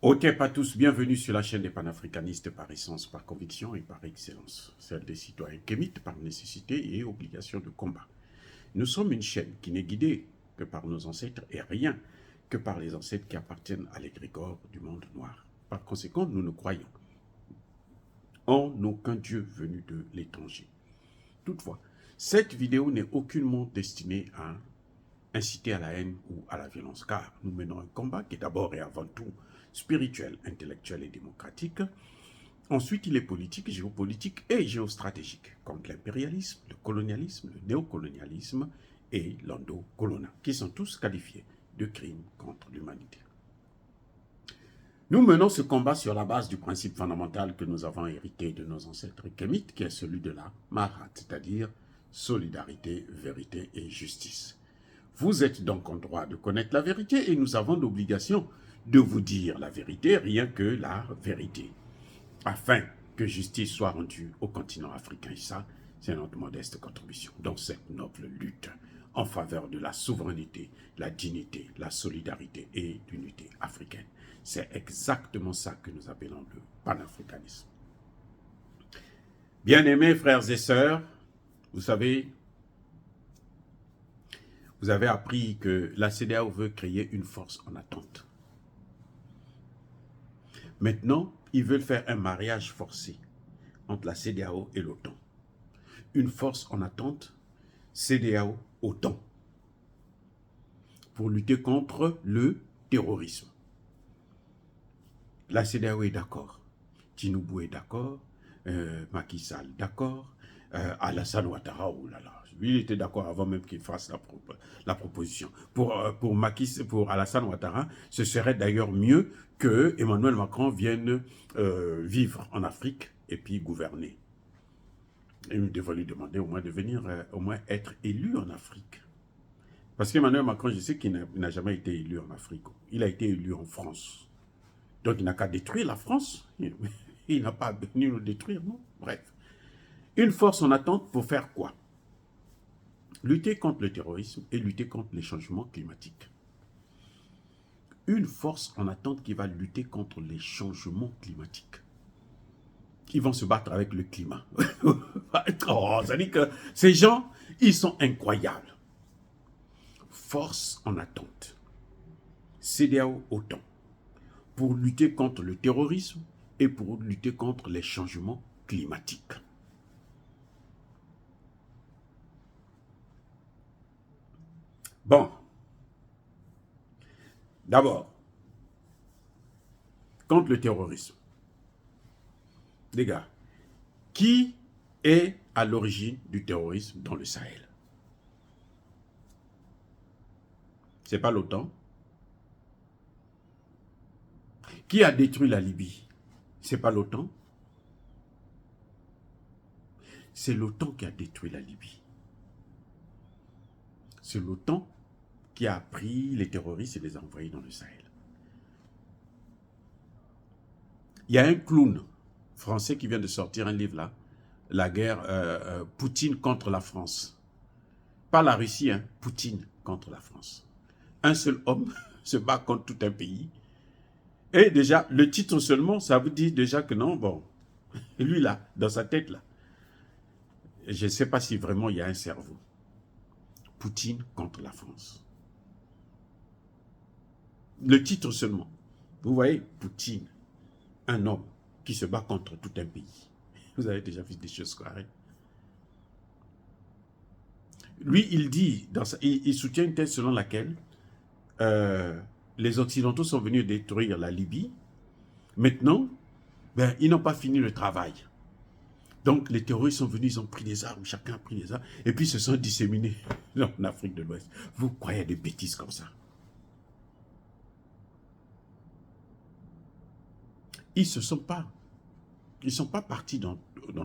Ok, pas tous, bienvenue sur la chaîne des panafricanistes par essence, par conviction et par excellence, celle des citoyens kémites par nécessité et obligation de combat. Nous sommes une chaîne qui n'est guidée que par nos ancêtres et rien que par les ancêtres qui appartiennent à l'égrégore du monde noir. Par conséquent, nous ne croyons en aucun Dieu venu de l'étranger. Toutefois, cette vidéo n'est aucunement destinée à inciter à la haine ou à la violence, car nous menons un combat qui est d'abord et avant tout spirituel, intellectuel et démocratique. Ensuite, il est politique, géopolitique et géostratégique, contre l'impérialisme, le colonialisme, le néocolonialisme et l'endocolona, qui sont tous qualifiés de crimes contre l'humanité. Nous menons ce combat sur la base du principe fondamental que nous avons hérité de nos ancêtres kémites, qui est celui de la Mahat, c'est-à-dire solidarité, vérité et justice. Vous êtes donc en droit de connaître la vérité et nous avons l'obligation de vous dire la vérité, rien que la vérité, afin que justice soit rendue au continent africain. Et ça, c'est notre modeste contribution dans cette noble lutte en faveur de la souveraineté, la dignité, la solidarité et l'unité africaine. C'est exactement ça que nous appelons le panafricanisme. Bien-aimés frères et sœurs, vous savez, vous avez appris que la CEDEAO veut créer une force en attente. Maintenant, ils veulent faire un mariage forcé entre la CEDEAO et l'OTAN. Une force en attente, CEDEAO-OTAN, pour lutter contre le terrorisme. La CEDEAO est d'accord, Tinubu est d'accord, Macky Sall d'accord, Alassane Ouattara, oh là là, lui il était d'accord avant même qu'il fasse la proposition. Pour Alassane Ouattara, ce serait d'ailleurs mieux que Emmanuel Macron vienne vivre en Afrique et puis gouverner. Et nous devons lui demander au moins de venir, au moins être élu en Afrique. Parce qu'Emmanuel Macron, je sais qu'il n'a jamais été élu en Afrique. Il a été élu en France. Donc il n'a qu'à détruire la France. Il n'a pas venu nous détruire, non? Bref. Une force en attente pour faire quoi? Lutter contre le terrorisme et lutter contre les changements climatiques. Une force en attente qui va lutter contre les changements climatiques. Ils vont se battre avec le climat. Ça dit que ces gens, ils sont incroyables. Force en attente. CEDEAO-OTAN. Pour lutter contre le terrorisme et pour lutter contre les changements climatiques. Bon. D'abord, contre le terrorisme. Les gars, qui est à l'origine du terrorisme dans le Sahel? Ce n'est pas l'OTAN. Qui a détruit la Libye? Ce n'est pas l'OTAN. C'est l'OTAN qui a détruit la Libye. C'est l'OTAN qui a pris les terroristes et les a envoyés dans le Sahel. Il y a un clown français qui vient de sortir un livre là, la guerre Poutine contre la France. Pas la Russie, hein, Poutine contre la France. Un seul homme se bat contre tout un pays. Et déjà, le titre seulement, ça vous dit déjà que non, bon, lui là, dans sa tête là, je ne sais pas si vraiment il y a un cerveau. Poutine contre la France. Le titre seulement. Vous voyez, Poutine, un homme qui se bat contre tout un pays. Vous avez déjà vu des choses pareilles. Lui, il dit, il soutient une thèse selon laquelle les Occidentaux sont venus détruire la Libye. Maintenant, ben, ils n'ont pas fini le travail. Donc, les terroristes sont venus, ils ont pris des armes, chacun a pris des armes, et puis se sont disséminés en Afrique de l'Ouest. Vous croyez à des bêtises comme ça? Ils ne sont pas partis dans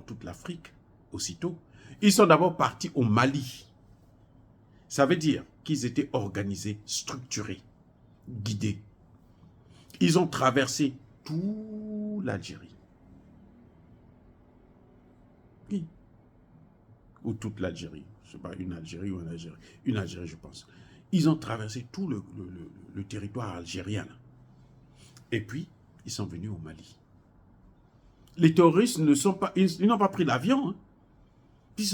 toute l'Afrique aussitôt. Ils sont d'abord partis au Mali. Ça veut dire qu'ils étaient organisés, structurés, guidés. Ils ont traversé toute l'Algérie. Oui. Ou toute l'Algérie. Je ne sais pas, une Algérie ou une Algérie. Une Algérie, je pense. Ils ont traversé tout le territoire algérien. Là. Et puis, ils sont venus au Mali. Les terroristes ils n'ont pas pris l'avion, hein. Ils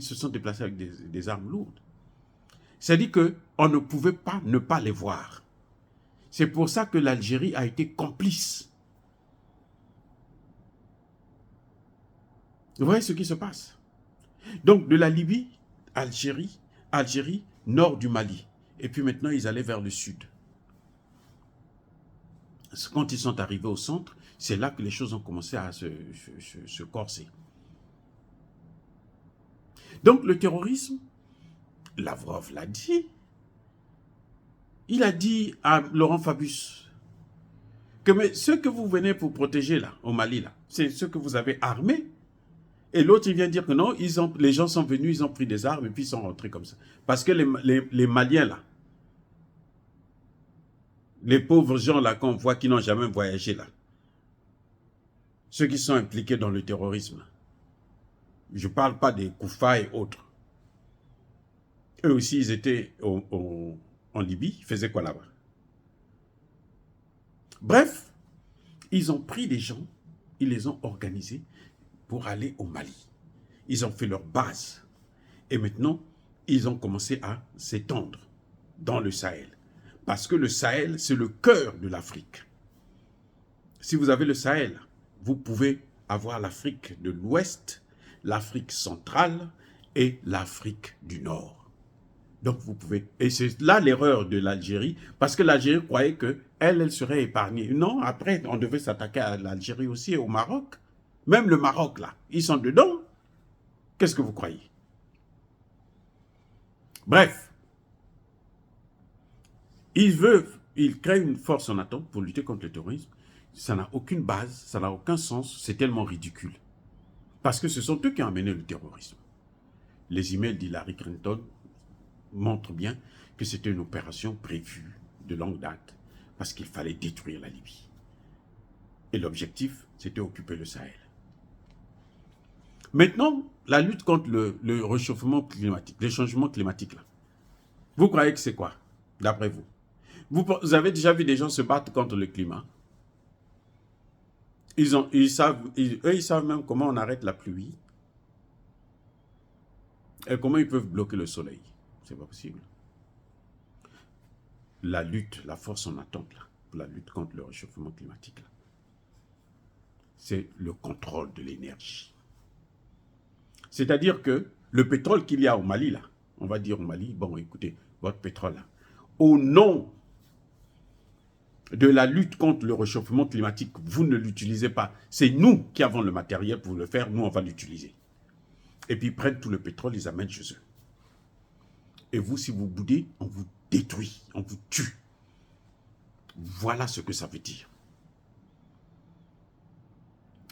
se sont déplacés avec des armes lourdes. C'est-à-dire qu'on ne pouvait pas ne pas les voir. C'est pour ça que l'Algérie a été complice. Vous voyez ce qui se passe? Donc, de la Libye, Algérie, nord du Mali. Et puis maintenant, ils allaient vers le sud. Quand ils sont arrivés au centre, c'est là que les choses ont commencé à se corser. Donc, le terrorisme, Lavrov l'a dit. Il a dit à Laurent Fabius que mais ceux que vous venez pour protéger là, au Mali, là, c'est ceux que vous avez armés. Et l'autre, il vient dire que non, les gens sont venus, ils ont pris des armes et puis ils sont rentrés comme ça. Parce que les Maliens là, les pauvres gens là qu'on voit qui n'ont jamais voyagé là, ceux qui sont impliqués dans le terrorisme, je ne parle pas des Koufa et autres. Eux aussi, ils étaient en Libye, ils faisaient quoi là-bas? Bref, ils ont pris des gens, ils les ont organisés pour aller au Mali. Ils ont fait leur base. Et maintenant, ils ont commencé à s'étendre dans le Sahel. Parce que le Sahel, c'est le cœur de l'Afrique. Si vous avez le Sahel, vous pouvez avoir l'Afrique de l'Ouest, l'Afrique centrale et l'Afrique du Nord. Donc vous pouvez... Et c'est là l'erreur de l'Algérie, parce que l'Algérie croyait qu'elle serait épargnée. Non, après, on devait s'attaquer à l'Algérie aussi et au Maroc. Même le Maroc, là, ils sont dedans. Qu'est-ce que vous croyez? Bref, il crée une force en attente pour lutter contre le terrorisme. Ça n'a aucune base, ça n'a aucun sens, c'est tellement ridicule. Parce que ce sont eux qui ont amené le terrorisme. Les emails d'Hillary Clinton montrent bien que c'était une opération prévue de longue date, parce qu'il fallait détruire la Libye. Et l'objectif, c'était occuper le Sahel. Maintenant, la lutte contre le réchauffement climatique, les changements climatiques, là, vous croyez que c'est quoi, d'après vous? Vous avez déjà vu des gens se battre contre le climat? Eux, ils savent même comment on arrête la pluie. Et comment ils peuvent bloquer le soleil. C'est pas possible. La lutte, la force en attente, là, pour la lutte contre le réchauffement climatique, là, c'est le contrôle de l'énergie. C'est-à-dire que le pétrole qu'il y a au Mali, là, on va dire au Mali, bon, écoutez, votre pétrole, là, au nom de la lutte contre le réchauffement climatique, vous ne l'utilisez pas. C'est nous qui avons le matériel pour le faire, nous, on va l'utiliser. Et puis, ils prennent tout le pétrole, ils amènent chez eux. Et vous, si vous boudez, on vous détruit, on vous tue. Voilà ce que ça veut dire.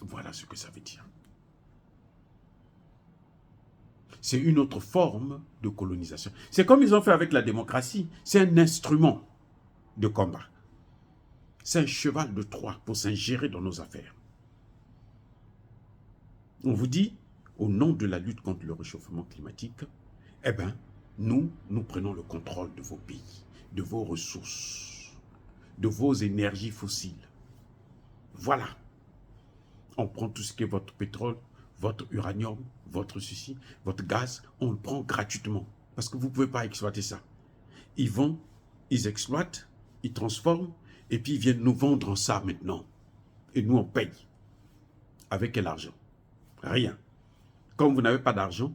Voilà ce que ça veut dire. C'est une autre forme de colonisation. C'est comme ils ont fait avec la démocratie. C'est un instrument de combat. C'est un cheval de Troie pour s'ingérer dans nos affaires. On vous dit, au nom de la lutte contre le réchauffement climatique, eh bien, nous prenons le contrôle de vos pays, de vos ressources, de vos énergies fossiles. Voilà. On prend tout ce qui est votre pétrole, votre uranium, votre ceci, votre gaz, on le prend gratuitement. Parce que vous ne pouvez pas exploiter ça. Ils exploitent, ils transforment, et puis ils viennent nous vendre ça maintenant. Et nous, on paye. Avec quel argent? Rien. Comme vous n'avez pas d'argent,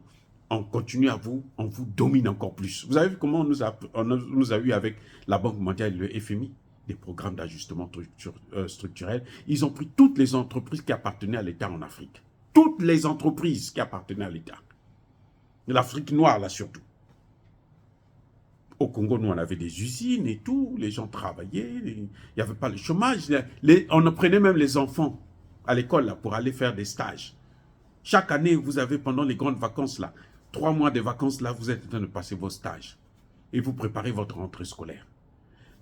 on continue on vous domine encore plus. Vous avez vu comment on nous a eu avec la Banque mondiale et le FMI, des programmes d'ajustement structurel. Ils ont pris toutes les entreprises qui appartenaient à l'État en Afrique. Toutes les entreprises qui appartenaient à l'État. L'Afrique noire, là, surtout. Au Congo, nous, on avait des usines et tout. Les gens travaillaient. Il n'y avait pas le chômage. On prenait même les enfants à l'école là pour aller faire des stages. Chaque année, vous avez, pendant les grandes vacances, là, 3 mois de vacances, là, vous êtes en train de passer vos stages. Et vous préparez votre rentrée scolaire.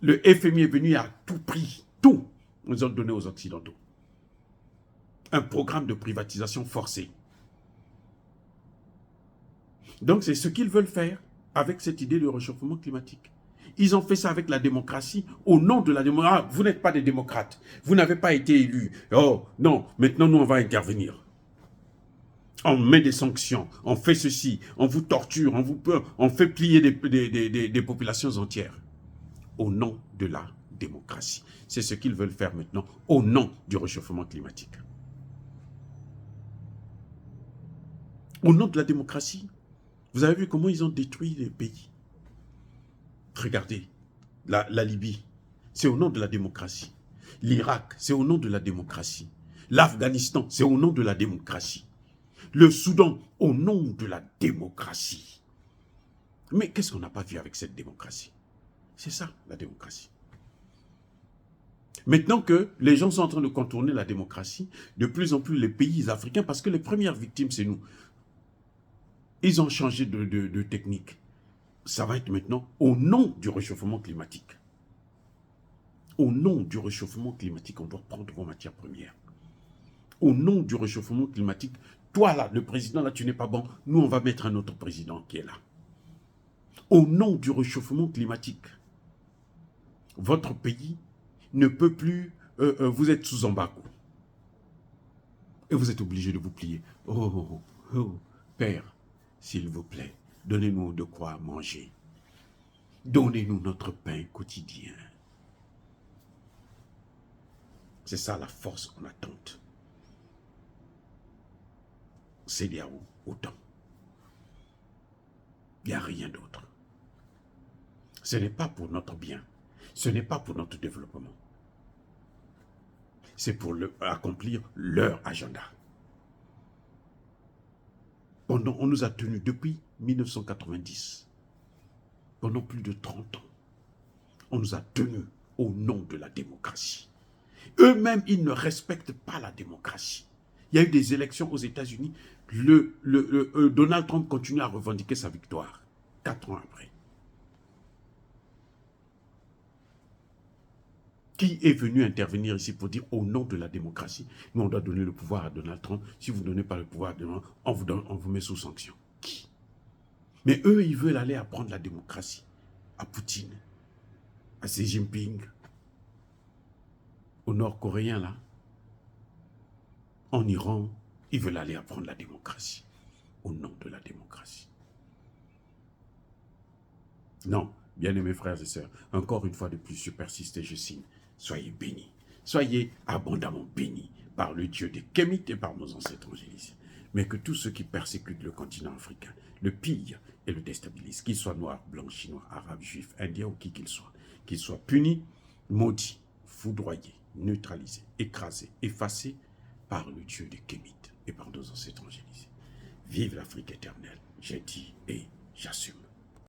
Le FMI est venu à tout prix. Tout. Ils ont donné aux Occidentaux. Un programme de privatisation forcée. Donc, c'est ce qu'ils veulent faire avec cette idée de réchauffement climatique. Ils ont fait ça avec la démocratie, au nom de la démocratie. Ah, vous n'êtes pas des démocrates, vous n'avez pas été élus. Oh, non, maintenant nous on va intervenir. On met des sanctions, on fait ceci, on vous torture, on fait plier des populations entières. Au nom de la démocratie. C'est ce qu'ils veulent faire maintenant, au nom du réchauffement climatique. Au nom de la démocratie, vous avez vu comment ils ont détruit les pays. Regardez, la Libye, c'est au nom de la démocratie. L'Irak, c'est au nom de la démocratie. L'Afghanistan, c'est au nom de la démocratie. Le Soudan, au nom de la démocratie. Mais qu'est-ce qu'on n'a pas vu avec cette démocratie? C'est ça, la démocratie. Maintenant que les gens sont en train de contourner la démocratie, de plus en plus les pays africains, parce que les premières victimes, c'est nous. Ils ont changé de technique. Ça va être maintenant au nom du réchauffement climatique. Au nom du réchauffement climatique, on doit prendre vos matières premières. Au nom du réchauffement climatique, toi là, le président là, tu n'es pas bon. Nous, on va mettre un autre président qui est là. Au nom du réchauffement climatique, votre pays ne peut plus, vous êtes sous embargo. Et vous êtes obligé de vous plier. Oh, Père, s'il vous plaît, donnez-nous de quoi manger. Donnez-nous notre pain quotidien. C'est ça la force en attente. CEDEAO, autant. Il n'y a rien d'autre. Ce n'est pas pour notre bien. Ce n'est pas pour notre développement. C'est pour accomplir leur agenda. On nous a tenus depuis 1990. Pendant plus de 30 ans. On nous a tenus au nom de la démocratie. Eux-mêmes, ils ne respectent pas la démocratie. Il y a eu des élections aux États-Unis. Donald Trump continue à revendiquer sa victoire. 4 ans après. Qui est venu intervenir ici pour dire au nom de la démocratie, nous on doit donner le pouvoir à Donald Trump. Si vous ne donnez pas le pouvoir à Donald Trump, on vous met sous sanction. Qui? Mais eux, ils veulent aller apprendre la démocratie à Poutine, à Xi Jinping, aux Nord-Coréens là. En Iran, ils veulent aller apprendre la démocratie au nom de la démocratie. Non, bien-aimés frères et sœurs, encore une fois de plus, je persiste et je signe. Soyez bénis, soyez abondamment bénis par le Dieu des Kémites et par nos ancêtres angéliques. Mais que tous ceux qui persécutent le continent africain, le pillent et le déstabilisent, qu'ils soient noirs, blancs, chinois, arabes, juifs, indiens ou qui qu'ils soient punis, maudits, foudroyés, neutralisés, écrasés, effacés par le Dieu des Kémites et par nos ancêtres angéliques. Vive l'Afrique éternelle, j'ai dit et j'assume.